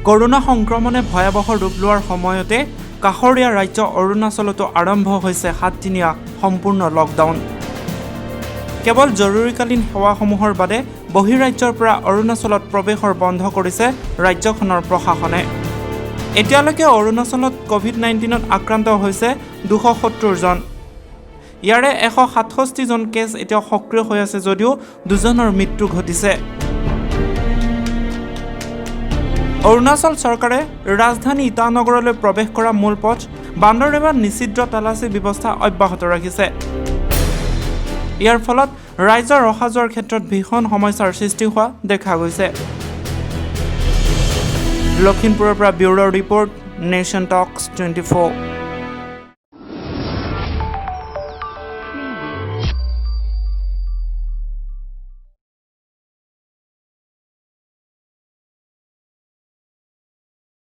Corona সংক্ৰমণে ভয়াৱহ ৰূপ লোৱাৰ সময়তে কাষৰীয়া ৰাজ্য অৰুণাচলতো আৰম্ভ হৈছে 7দিনীয়া সম্পূৰ্ণ লকডাউন। কেৱল জৰুৰীকালীন সেৱাসমূহৰ বাদে বহিৰাজ্যৰ পৰা অৰুণাচলত প্ৰৱেশৰ বন্ধ কৰিছে ৰাজ্যখনৰ প্ৰশাসনে। এতিয়ালৈকে অৰুণাচলত কোভিড-19ত আক্ৰান্ত হৈছে 270 জন। ইয়াৰে 167 জন কেছ এতিয়া সক্ৰিয় হৈ আছে যদিও 2 জনৰ মৃত্যু ঘটিছে। অৰুণাচল চৰকাৰে ৰাজধানী ইটানগৰলৈ প্ৰৱেশ কৰা মূল পথ বান্দৰদেৱাত নিষিদ্ধ তালাচী ব্যৱস্থা অব্যাহত ৰাখিছে। ইয়াৰ ফলত ৰাইজৰ অহা যোৱাৰ ক্ষেত্ৰত ভীষণ সমস্যাৰ সৃষ্টি হোৱা দেখা গৈছে। লখিমপুৰৰ পৰা ব্যুৰ' ৰিপৰ্ট, নেশ্যন টক্স 24।